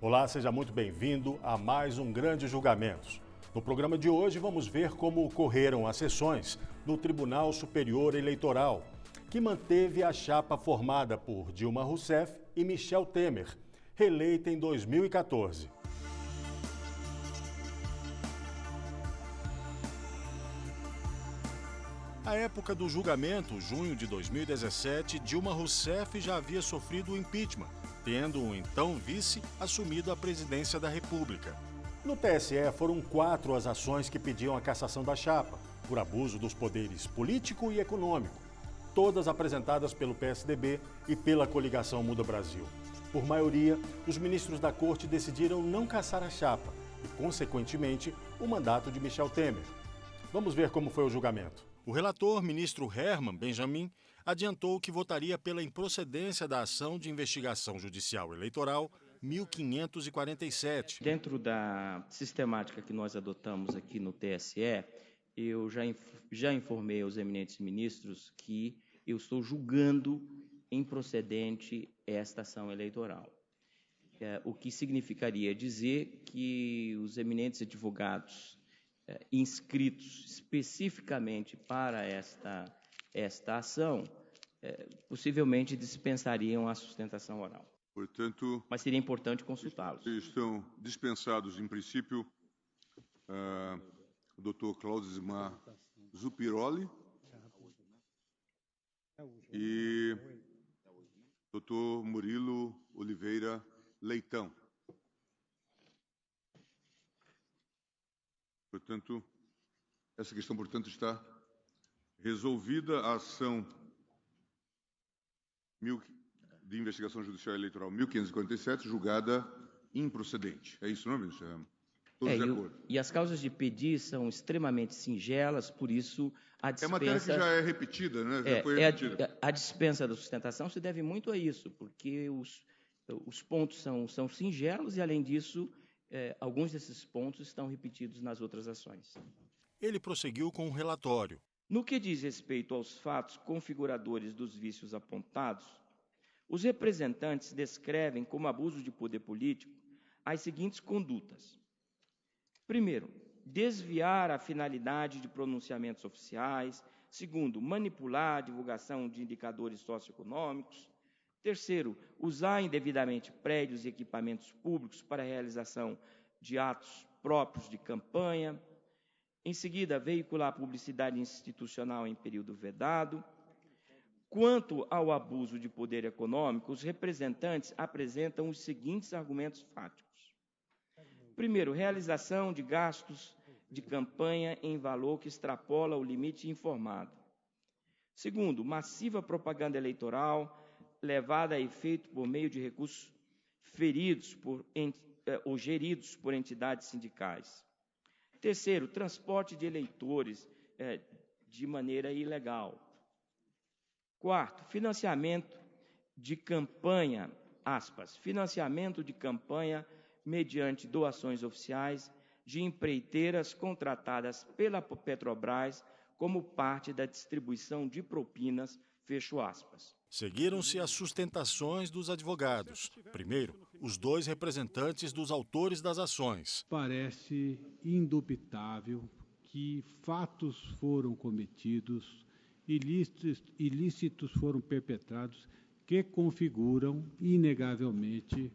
Olá, seja muito bem-vindo a mais um Grande Julgamentos. No programa de hoje vamos ver como ocorreram as sessões no Tribunal Superior Eleitoral, que manteve a chapa formada por Dilma Rousseff e Michel Temer, reeleita em 2014. À época do julgamento, junho de 2017, Dilma Rousseff já havia sofrido o impeachment, tendo o então vice assumido a presidência da República. No TSE foram 4 as ações que pediam a cassação da chapa, por abuso dos poderes político e econômico, todas apresentadas pelo PSDB e pela coligação Muda Brasil. Por maioria, os ministros da Corte decidiram não cassar a chapa e, consequentemente, o mandato de Michel Temer. Vamos ver como foi o julgamento. O relator, ministro Herman Benjamin, adiantou que votaria pela improcedência da ação de investigação judicial eleitoral 1547. Dentro da sistemática que nós adotamos aqui no TSE, eu já informei aos eminentes ministros que eu estou julgando improcedente esta ação eleitoral. O que significaria dizer que os eminentes advogados inscritos especificamente para esta ação, possivelmente dispensariam a sustentação oral. Portanto, mas seria importante consultá-los. Estão dispensados, em princípio, o doutor Claudismar Zupiroli e doutor Murilo Oliveira Leitão. Portanto, essa questão, portanto, está resolvida. A ação de investigação judicial eleitoral 1547, julgada improcedente. É isso, não, ministro? Todos de acordo. E as causas de pedir são extremamente singelas, por isso a dispensa... É matéria que já é repetida, né? Já foi repetida. A dispensa da sustentação se deve muito a isso, porque os pontos são singelos e, além disso, alguns desses pontos estão repetidos nas outras ações. Ele prosseguiu com o relatório. No que diz respeito aos fatos configuradores dos vícios apontados, os representantes descrevem como abuso de poder político as seguintes condutas. Primeiro, desviar a finalidade de pronunciamentos oficiais. Segundo, manipular a divulgação de indicadores socioeconômicos. Terceiro, usar indevidamente prédios e equipamentos públicos para a realização de atos próprios de campanha. Em seguida, veicular publicidade institucional em período vedado. Quanto ao abuso de poder econômico, os representantes apresentam os seguintes argumentos fáticos. Primeiro, realização de gastos de campanha em valor que extrapola o limite informado. Segundo, massiva propaganda eleitoral levada a efeito por meio de recursos feridos ou geridos por entidades sindicais. Terceiro, transporte de eleitores de maneira ilegal. Quarto, financiamento de campanha, aspas, financiamento de campanha mediante doações oficiais de empreiteiras contratadas pela Petrobras como parte da distribuição de propinas, fecho aspas. Seguiram-se as sustentações dos advogados. Primeiro, os 2 representantes dos autores das ações. Parece indubitável que fatos foram cometidos, ilícitos foram perpetrados que configuram, inegavelmente,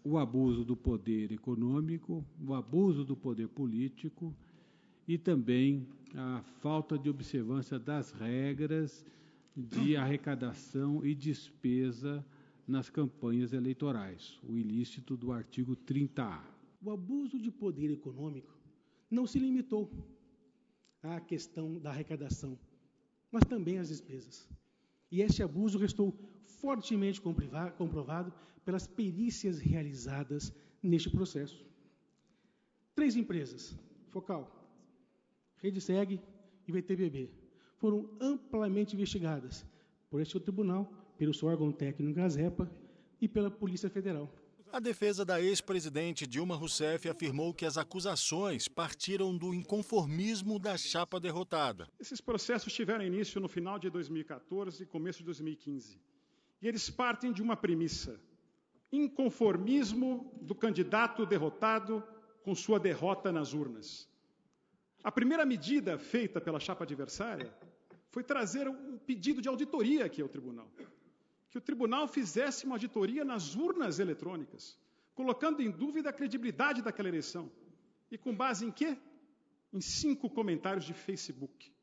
o abuso do poder econômico, o abuso do poder político e também a falta de observância das regras de arrecadação e despesa nas campanhas eleitorais, o ilícito do artigo 30A. O abuso de poder econômico não se limitou à questão da arrecadação, mas também às despesas. E este abuso restou fortemente comprovado pelas perícias realizadas neste processo. 3 empresas, Focal, Redeseg e VTBB, foram amplamente investigadas por este tribunal, pelo seu órgão técnico ASEPA e pela Polícia Federal. A defesa da ex-presidente Dilma Rousseff afirmou que as acusações partiram do inconformismo da chapa derrotada. Esses processos tiveram início no final de 2014 e começo de 2015. E eles partem de uma premissa. inconformismo do candidato derrotado com sua derrota nas urnas. A primeira medida feita pela chapa adversária foi trazer um pedido de auditoria aqui ao tribunal. Que o tribunal fizesse uma auditoria nas urnas eletrônicas, colocando em dúvida a credibilidade daquela eleição. E com base em quê? Em 5 comentários de Facebook.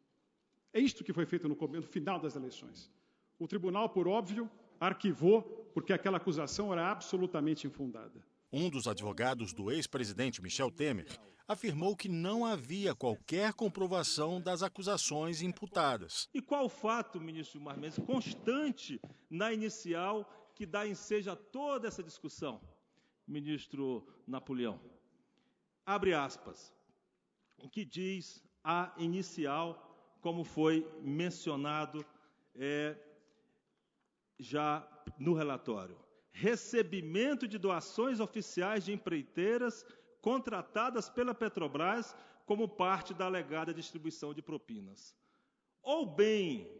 É isto que foi feito no final das eleições. O tribunal, por óbvio, arquivou, porque aquela acusação era absolutamente infundada. Um dos advogados do ex-presidente Michel Temer afirmou que não havia qualquer comprovação das acusações imputadas. E qual o fato, ministro Gilmar Mendes, constante na inicial que dá ensejo a toda essa discussão, ministro Napoleão? Abre aspas. O que diz a inicial, como foi mencionado já no relatório. Recebimento de doações oficiais de empreiteiras contratadas pela Petrobras como parte da alegada distribuição de propinas. Ou bem,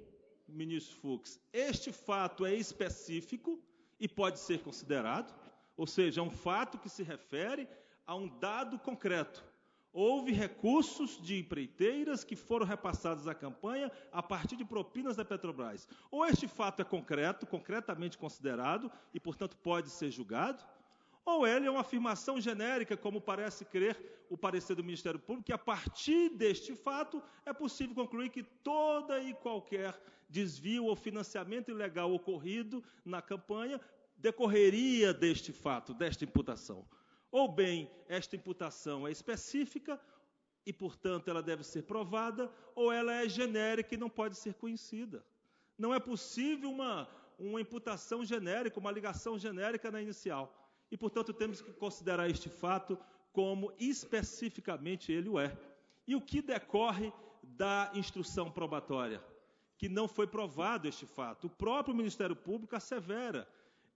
ministro Fux, este fato é específico e pode ser considerado, ou seja, é um fato que se refere a um dado concreto. Houve recursos de empreiteiras que foram repassados à campanha a partir de propinas da Petrobras. Ou este fato é concreto, concretamente considerado, e, portanto, pode ser julgado, ou ele é uma afirmação genérica, como parece crer o parecer do Ministério Público, que a partir deste fato é possível concluir que toda e qualquer desvio ou financiamento ilegal ocorrido na campanha decorreria deste fato, desta imputação. Ou bem, esta imputação é específica e, portanto, ela deve ser provada, ou ela é genérica e não pode ser conhecida. Não é possível uma imputação genérica, uma ligação genérica na inicial. E, portanto, temos que considerar este fato como especificamente ele o é. E o que decorre da instrução probatória? Que não foi provado este fato. O próprio Ministério Público assevera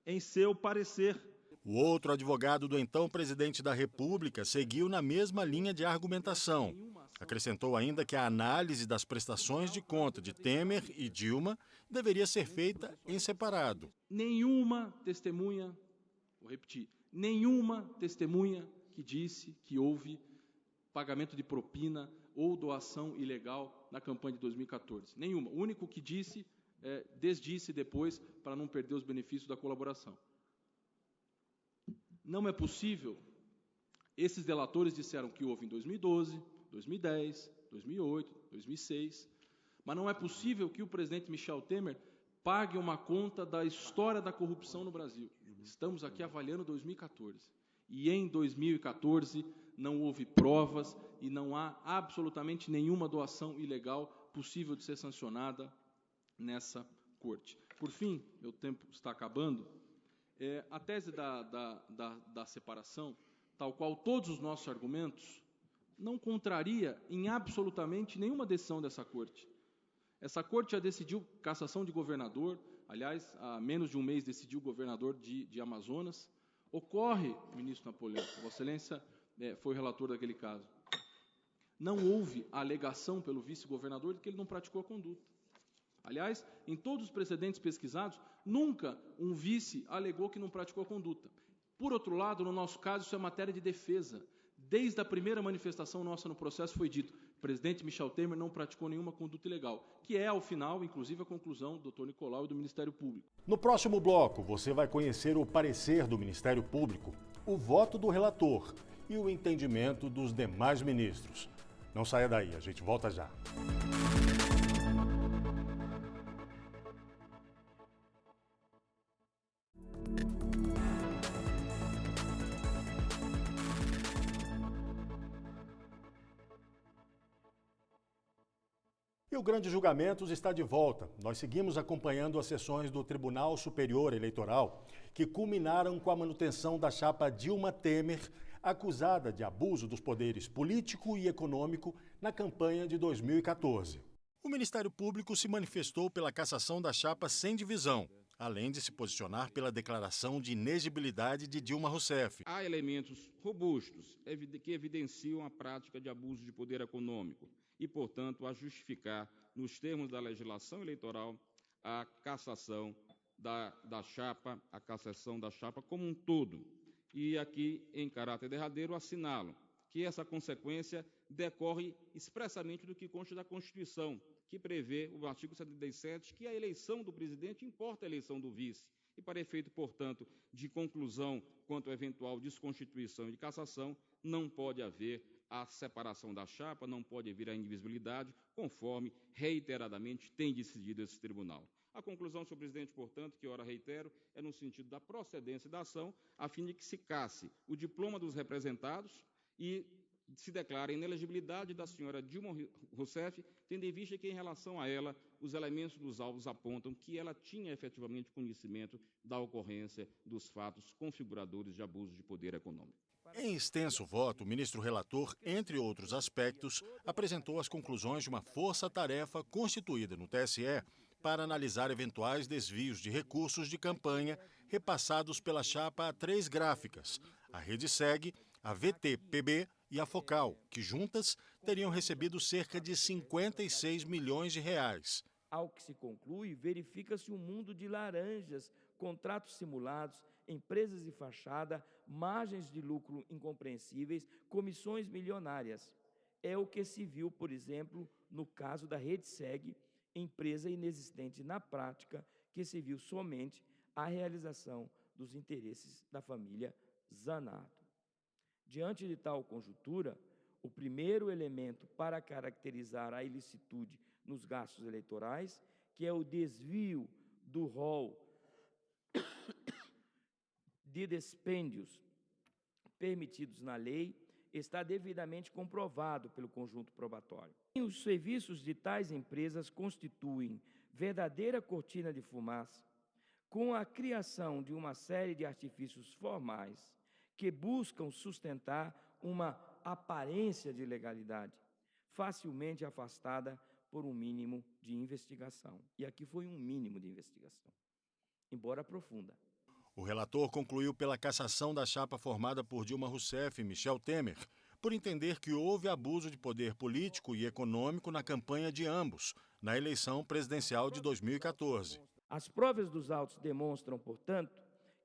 em seu parecer. O outro advogado do então presidente da República seguiu na mesma linha de argumentação. Acrescentou ainda que a análise das prestações de conta de Temer e Dilma deveria ser feita em separado. Nenhuma testemunha, vou repetir, nenhuma testemunha que disse que houve pagamento de propina ou doação ilegal na campanha de 2014. Nenhuma. O único que disse, desdisse depois para não perder os benefícios da colaboração. Não é possível, esses delatores disseram que houve em 2012, 2010, 2008, 2006, mas não é possível que o presidente Michel Temer pague uma conta da história da corrupção no Brasil. Estamos aqui avaliando 2014. E em 2014 não houve provas e não há absolutamente nenhuma doação ilegal possível de ser sancionada nessa corte. Por fim, meu tempo está acabando. A tese da separação, tal qual todos os nossos argumentos, não contraria em absolutamente nenhuma decisão dessa Corte. Essa Corte já decidiu cassação de governador, aliás, há menos de um mês decidiu o governador de Amazonas. Ocorre, ministro Napoleão, Vossa Excelência foi o relator daquele caso, não houve alegação pelo vice-governador de que ele não praticou a conduta. Aliás, em todos os precedentes pesquisados, nunca um vice alegou que não praticou a conduta. Por outro lado, no nosso caso, isso é matéria de defesa. Desde a primeira manifestação nossa no processo foi dito, o presidente Michel Temer não praticou nenhuma conduta ilegal, que é, ao final, inclusive, a conclusão do Dr. Nicolau e do Ministério Público. No próximo bloco, você vai conhecer o parecer do Ministério Público, o voto do relator e o entendimento dos demais ministros. Não saia daí, a gente volta já. E o Grande Julgamentos está de volta. Nós seguimos acompanhando as sessões do Tribunal Superior Eleitoral, que culminaram com a manutenção da chapa Dilma Temer, acusada de abuso dos poderes político e econômico na campanha de 2014. O Ministério Público se manifestou pela cassação da chapa sem divisão, além de se posicionar pela declaração de inexigibilidade de Dilma Rousseff. Há elementos robustos que evidenciam a prática de abuso de poder econômico e, portanto, a justificar, nos termos da legislação eleitoral, a cassação da chapa, a cassação da chapa como um todo. E aqui, em caráter derradeiro, assinalo que essa consequência decorre expressamente do que consta da Constituição, que prevê o artigo 77, que a eleição do presidente importa a eleição do vice. E para efeito, portanto, de conclusão quanto à eventual desconstituição e de cassação, não pode haver a separação da chapa, não pode haver a indivisibilidade, conforme reiteradamente tem decidido esse tribunal. A conclusão, senhor presidente, portanto, que ora reitero, é no sentido da procedência da ação, a fim de que se casse o diploma dos representados e se declara a inelegibilidade da senhora Dilma Rousseff, tendo em vista que, em relação a ela, os elementos dos autos apontam que ela tinha efetivamente conhecimento da ocorrência dos fatos configuradores de abuso de poder econômico. Em extenso voto, o ministro relator, entre outros aspectos, apresentou as conclusões de uma força-tarefa constituída no TSE para analisar eventuais desvios de recursos de campanha repassados pela chapa a 3 gráficas, a RedeSeg, a VT-PB e a Focal, que juntas teriam recebido cerca de 56 milhões de reais. Ao que se conclui, verifica-se um mundo de laranjas, contratos simulados, empresas de fachada, margens de lucro incompreensíveis, comissões milionárias. É o que se viu, por exemplo, no caso da RedeSeg, empresa inexistente na prática, que se viu somente a realização dos interesses da família Zanato. Diante de tal conjuntura, o primeiro elemento para caracterizar a ilicitude nos gastos eleitorais, que é o desvio do rol de dispêndios permitidos na lei, está devidamente comprovado pelo conjunto probatório. Os serviços de tais empresas constituem verdadeira cortina de fumaça, com a criação de uma série de artifícios formais que buscam sustentar uma aparência de legalidade, facilmente afastada por um mínimo de investigação. E aqui foi um mínimo de investigação, embora profunda. O relator concluiu pela cassação da chapa formada por Dilma Rousseff e Michel Temer, por entender que houve abuso de poder político e econômico na campanha de ambos, na eleição presidencial de 2014. As provas dos autos demonstram, portanto,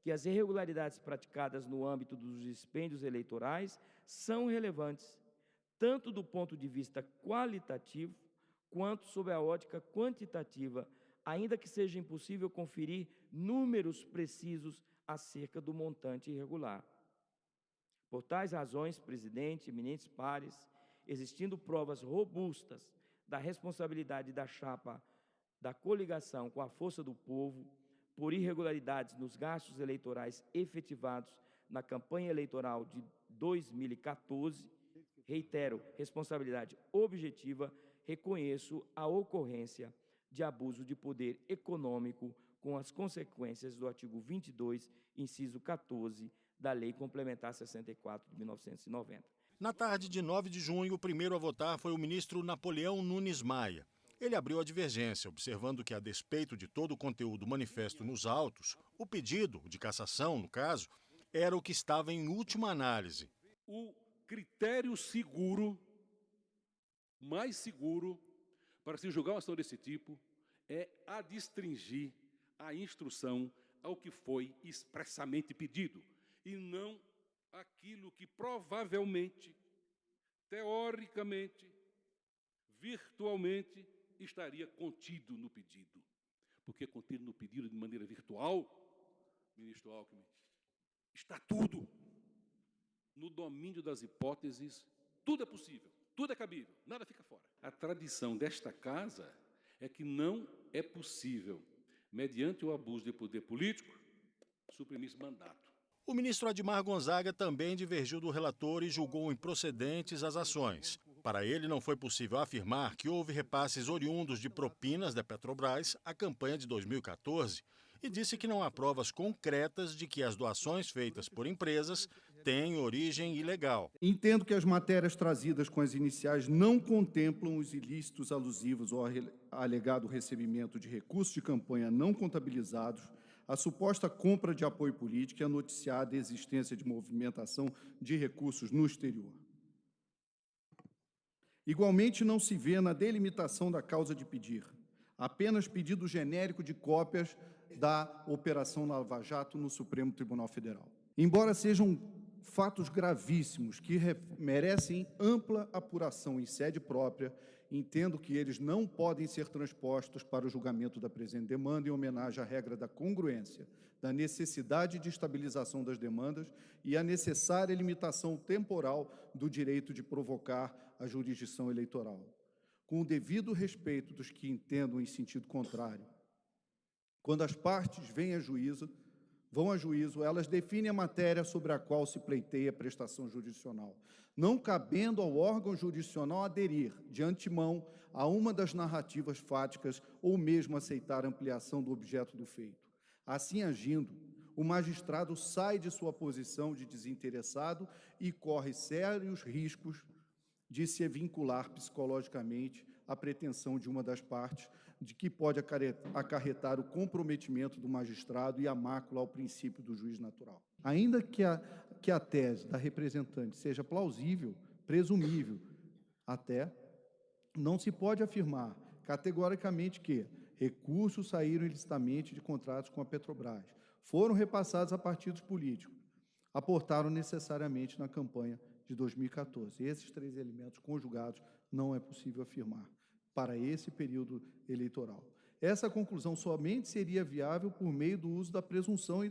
que as irregularidades praticadas no âmbito dos dispêndios eleitorais são relevantes, tanto do ponto de vista qualitativo, quanto sob a ótica quantitativa, ainda que seja impossível conferir números precisos acerca do montante irregular. Por tais razões, presidente, eminentes pares, existindo provas robustas da responsabilidade da chapa da coligação com a força do povo por irregularidades nos gastos eleitorais efetivados na campanha eleitoral de 2014, reitero, responsabilidade objetiva, reconheço a ocorrência de abuso de poder econômico com as consequências do artigo 22, inciso 14, da Lei Complementar 64 de 1990. Na tarde de 9 de junho, o primeiro a votar foi o ministro Napoleão Nunes Maia. Ele abriu a divergência, observando que, a despeito de todo o conteúdo manifesto nos autos, o pedido de cassação, no caso, era o que estava em última análise. O critério seguro, mais seguro, para se julgar uma ação desse tipo, é adstringir a instrução ao que foi expressamente pedido, e não aquilo que provavelmente, teoricamente, virtualmente, estaria contido no pedido. Porque contido no pedido de maneira virtual, ministro Alckmin, está tudo no domínio das hipóteses, tudo é possível, tudo é cabível, nada fica fora. A tradição desta casa é que não é possível, mediante o abuso de poder político, suprimir esse mandato. O ministro Admar Gonzaga também divergiu do relator e julgou improcedentes as ações. Para ele, não foi possível afirmar que houve repasses oriundos de propinas da Petrobras à campanha de 2014 e disse que não há provas concretas de que as doações feitas por empresas têm origem ilegal. Entendo que as matérias trazidas com as iniciais não contemplam os ilícitos alusivos ao alegado recebimento de recursos de campanha não contabilizados, a suposta compra de apoio político e a noticiada existência de movimentação de recursos no exterior. Igualmente, não se vê na delimitação da causa de pedir apenas pedido genérico de cópias da Operação Lava Jato no Supremo Tribunal Federal. Embora sejam fatos gravíssimos que merecem ampla apuração em sede própria, entendo que eles não podem ser transpostos para o julgamento da presente demanda em homenagem à regra da congruência, da necessidade de estabilização das demandas e a necessária limitação temporal do direito de provocar a jurisdição eleitoral. Com o devido respeito dos que entendam em sentido contrário, quando as partes vão a juízo, elas definem a matéria sobre a qual se pleiteia a prestação jurisdicional, não cabendo ao órgão jurisdicional aderir, de antemão, a uma das narrativas fáticas ou mesmo aceitar a ampliação do objeto do feito. Assim agindo, o magistrado sai de sua posição de desinteressado e corre sérios riscos de se vincular psicologicamente à pretensão de uma das partes, de que pode acarretar o comprometimento do magistrado e a mácula ao princípio do juiz natural. Ainda que a tese da representante seja plausível, presumível até, não se pode afirmar categoricamente que recursos saíram ilicitamente de contratos com a Petrobras, foram repassados a partidos políticos, aportaram necessariamente na campanha de 2014. Esses três elementos conjugados não é possível afirmar para esse período eleitoral. Essa conclusão somente seria viável por meio do uso da presunção e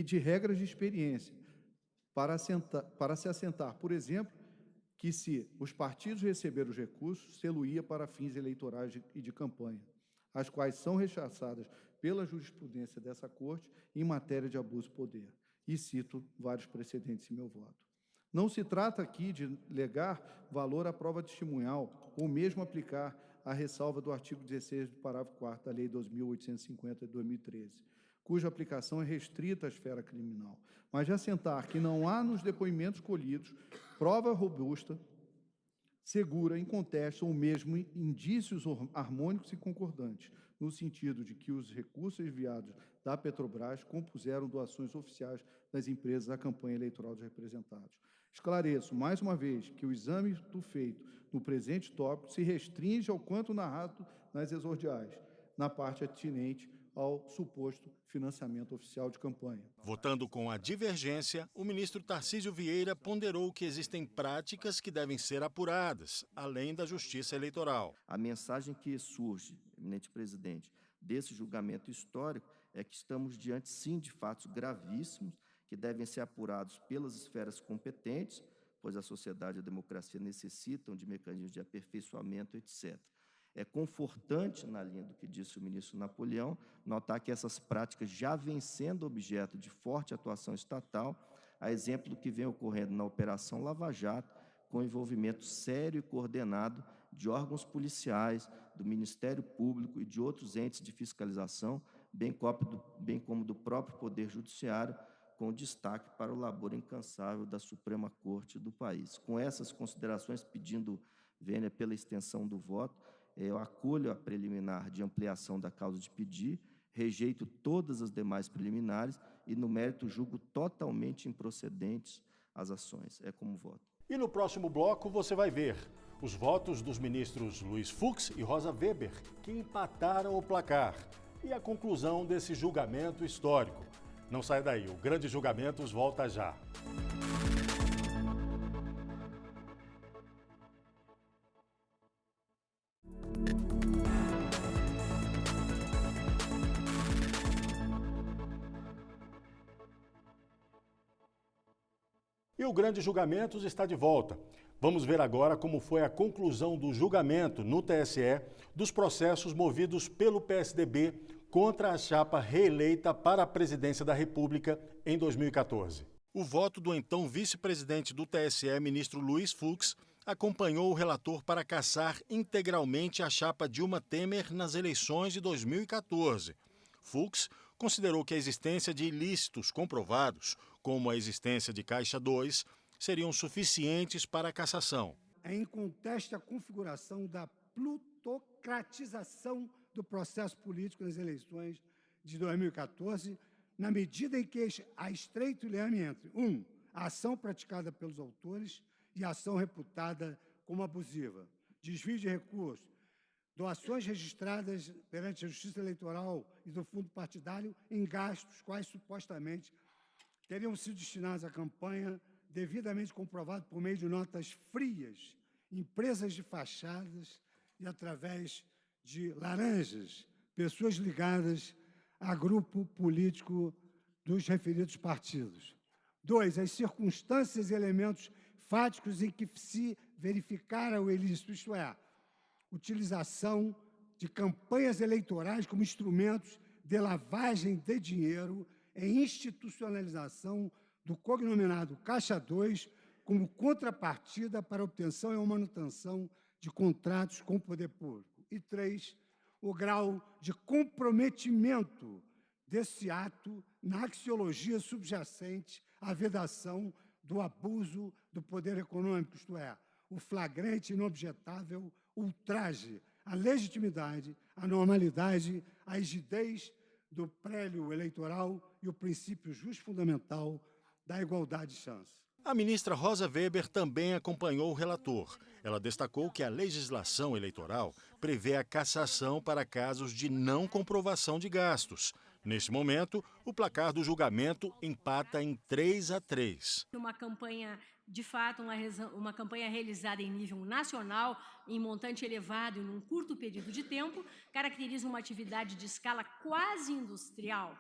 de regras de experiência, para se assentar, por exemplo, que se os partidos receberam os recursos, se-lo-ia para fins eleitorais e de campanha, as quais são rechaçadas pela jurisprudência dessa Corte em matéria de abuso de poder. E cito vários precedentes em meu voto. Não se trata aqui de legar valor à prova testemunhal ou mesmo aplicar a ressalva do artigo 16 do parágrafo 4º da Lei 2.850 de 2013, cuja aplicação é restrita à esfera criminal, mas de assentar que não há nos depoimentos colhidos prova robusta, segura, inconteste ou mesmo indícios harmônicos e concordantes, no sentido de que os recursos enviados da Petrobras compuseram doações oficiais das empresas à campanha eleitoral dos representados. Esclareço, mais uma vez, que o exame do feito no presente tópico se restringe ao quanto narrado nas exordiais, na parte atinente ao suposto financiamento oficial de campanha. Votando com a divergência, o ministro Tarcísio Vieira ponderou que existem práticas que devem ser apuradas, além da justiça eleitoral. A mensagem que surge, eminente presidente, desse julgamento histórico é que estamos diante, sim, de fatos gravíssimos que devem ser apurados pelas esferas competentes, pois a sociedade e a democracia necessitam de mecanismos de aperfeiçoamento, etc. É confortante, na linha do que disse o ministro Napoleão, notar que essas práticas já vêm sendo objeto de forte atuação estatal, a exemplo do que vem ocorrendo na Operação Lava Jato, com envolvimento sério e coordenado de órgãos policiais, do Ministério Público e de outros entes de fiscalização, bem como do próprio Poder Judiciário, com destaque para o labor incansável da Suprema Corte do país. Com essas considerações, pedindo vênia pela extensão do voto, eu acolho a preliminar de ampliação da causa de pedir, rejeito todas as demais preliminares e, no mérito, julgo totalmente improcedentes as ações. É como voto. E no próximo bloco você vai ver os votos dos ministros Luiz Fux e Rosa Weber, que empataram o placar, e a conclusão desse julgamento histórico. Não saia daí, o Grande Julgamentos volta já. E o Grande Julgamentos está de volta. Vamos ver agora como foi a conclusão do julgamento no TSE dos processos movidos pelo PSDB contra a chapa reeleita para a presidência da República em 2014. O voto do então vice-presidente do TSE, ministro Luiz Fux, acompanhou o relator para cassar integralmente a chapa Dilma Temer nas eleições de 2014. Fux considerou que a existência de ilícitos comprovados, como a existência de Caixa 2, seriam suficientes para a cassação. É inconteste a configuração da plutocratização do processo político nas eleições de 2014, na medida em que há estreito liame entre, a ação praticada pelos autores e a ação reputada como abusiva, desvio de recursos, doações registradas perante a Justiça Eleitoral e do fundo partidário em gastos quais supostamente teriam sido destinados à campanha, devidamente comprovado por meio de notas frias, empresas de fachadas e através de laranjas, pessoas ligadas a grupo político dos referidos partidos. 2. As circunstâncias e elementos fáticos em que se verificara o ilícito, isto é, utilização de campanhas eleitorais como instrumentos de lavagem de dinheiro e institucionalização do cognominado Caixa 2 como contrapartida para a obtenção e manutenção de contratos com o poder público. E 3, o grau de comprometimento desse ato na axiologia subjacente à vedação do abuso do poder econômico, isto é, o flagrante e inobjetável ultraje à legitimidade, à normalidade, à rigidez do prélio eleitoral e o princípio justo fundamental da igualdade de chance. A ministra Rosa Weber também acompanhou o relator. Ela destacou que a legislação eleitoral prevê a cassação para casos de não comprovação de gastos. Neste momento, o placar do julgamento empata em 3-3. Uma campanha, de fato, uma campanha realizada em nível nacional, em montante elevado e num curto período de tempo, caracteriza uma atividade de escala quase industrial,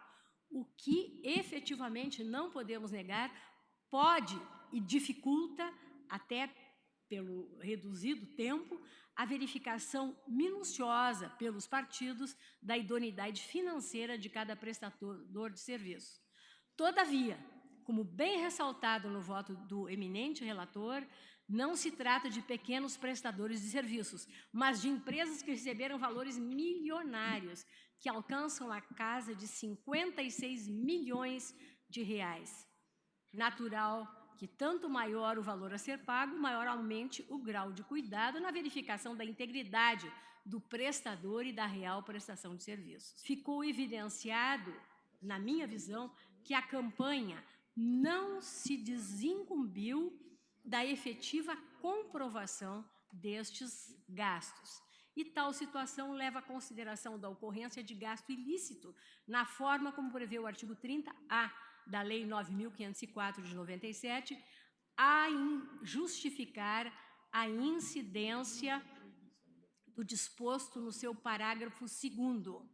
o que efetivamente não podemos negar, pode e dificulta, até pelo reduzido tempo, a verificação minuciosa pelos partidos da idoneidade financeira de cada prestador de serviço. Todavia, como bem ressaltado no voto do eminente relator, não se trata de pequenos prestadores de serviços, mas de empresas que receberam valores milionários, que alcançam a casa de 56 milhões de reais. Natural que tanto maior o valor a ser pago, maior aumente o grau de cuidado na verificação da integridade do prestador e da real prestação de serviços. Ficou evidenciado, na minha visão, que a campanha não se desincumbiu da efetiva comprovação destes gastos. E tal situação leva à consideração da ocorrência de gasto ilícito, na forma como prevê o artigo 30A da Lei 9.504 de 97, a justificar a incidência do disposto no seu parágrafo 2º,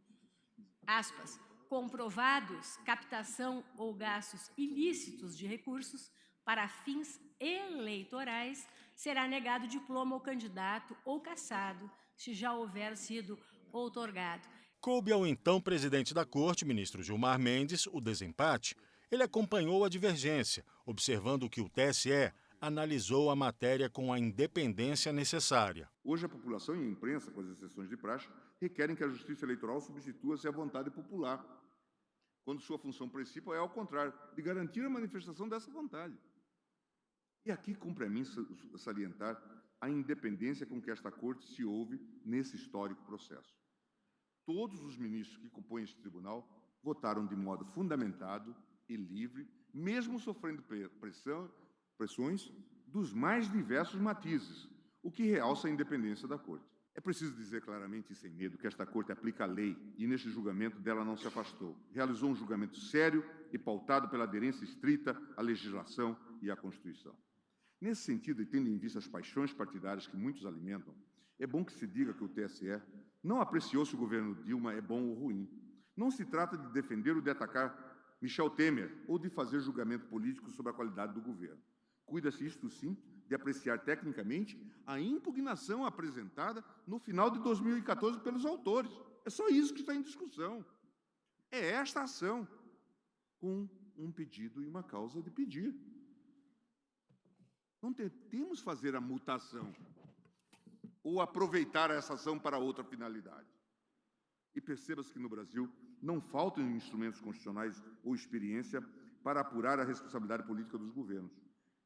aspas, comprovados captação ou gastos ilícitos de recursos para fins eleitorais, será negado diploma ao candidato ou cassado, se já houver sido outorgado. Coube ao então presidente da Corte, ministro Gilmar Mendes, o desempate. Ele acompanhou a divergência, observando que o TSE analisou a matéria com a independência necessária. Hoje, a população e a imprensa, com as exceções de praxe, requerem que a Justiça Eleitoral substitua-se à vontade popular, quando sua função principal é, ao contrário, de garantir a manifestação dessa vontade. E aqui cumpre a mim salientar a independência com que esta Corte se ouve nesse histórico processo. Todos os ministros que compõem este tribunal votaram de modo fundamentado e livre, mesmo sofrendo pressões dos mais diversos matizes, o que realça a independência da Corte. É preciso dizer claramente e sem medo que esta Corte aplica a lei e, neste julgamento, dela não se afastou. Realizou um julgamento sério e pautado pela aderência estrita à legislação e à Constituição. Nesse sentido, e tendo em vista as paixões partidárias que muitos alimentam, é bom que se diga que o TSE não apreciou se o governo Dilma é bom ou ruim. Não se trata de defender ou de atacar Michel Temer ou de fazer julgamento político sobre a qualidade do governo. Cuida-se, isto sim, de apreciar tecnicamente a impugnação apresentada no final de 2014 pelos autores. É só isso que está em discussão. É esta ação, com um pedido e uma causa de pedir. Não tentemos fazer a mutação ou aproveitar essa ação para outra finalidade. E perceba-se que no Brasil não faltam instrumentos constitucionais ou experiência para apurar a responsabilidade política dos governos.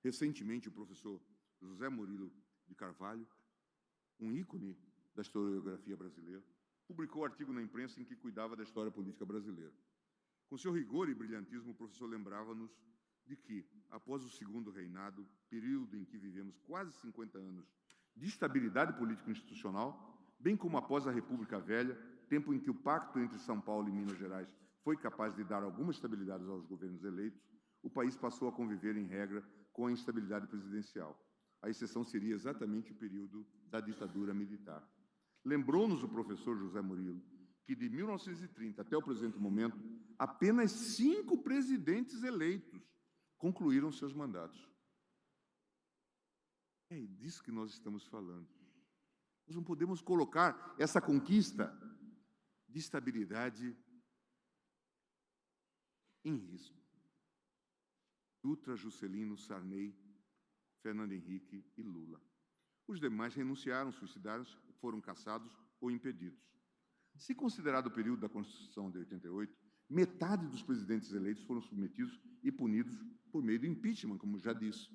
Recentemente, o professor José Murilo de Carvalho, um ícone da historiografia brasileira, publicou artigo na imprensa em que cuidava da história política brasileira. Com seu rigor e brilhantismo, o professor lembrava-nos de que, após o segundo reinado, período em que vivemos quase 50 anos de estabilidade político-institucional, bem como após a República Velha, tempo em que o pacto entre São Paulo e Minas Gerais foi capaz de dar alguma estabilidade aos governos eleitos, o país passou a conviver, em regra, com a instabilidade presidencial. A exceção seria exatamente o período da ditadura militar. Lembrou-nos o professor José Murilo que, de 1930 até o presente momento, apenas 5 presidentes eleitos concluíram seus mandatos. É disso que nós estamos falando. Nós não podemos colocar essa conquista de estabilidade em risco. Dutra, Juscelino, Sarney, Fernando Henrique e Lula. Os demais renunciaram, suicidaram-se, foram caçados ou impedidos. Se considerado o período da Constituição de 88, metade dos presidentes eleitos foram submetidos e punidos por meio do impeachment, como já disse.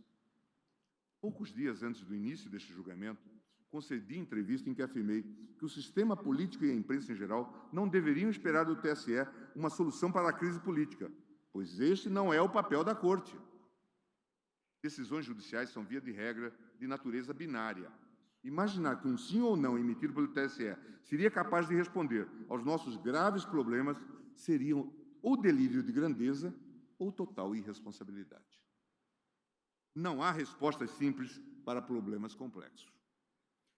Poucos dias antes do início deste julgamento, concedi entrevista em que afirmei que o sistema político e a imprensa em geral não deveriam esperar do TSE uma solução para a crise política, pois este não é o papel da Corte. Decisões judiciais são, via de regra, de natureza binária. Imaginar que um sim ou não emitido pelo TSE seria capaz de responder aos nossos graves problemas seria ou delírio de grandeza ou total irresponsabilidade. Não há respostas simples para problemas complexos.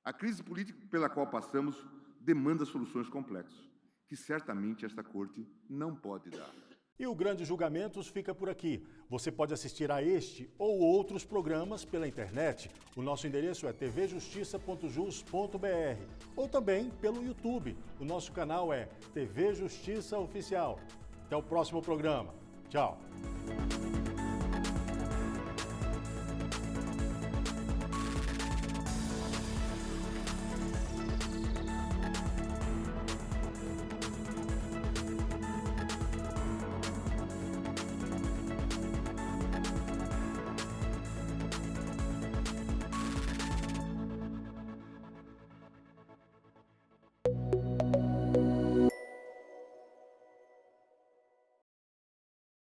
A crise política pela qual passamos demanda soluções complexas, que certamente esta Corte não pode dar. E o Grande Julgamentos fica por aqui. Você pode assistir a este ou outros programas pela internet. O nosso endereço é tvjustiça.jus.br ou também pelo YouTube. O nosso canal é TV Justiça Oficial. Até o próximo programa. Tchau.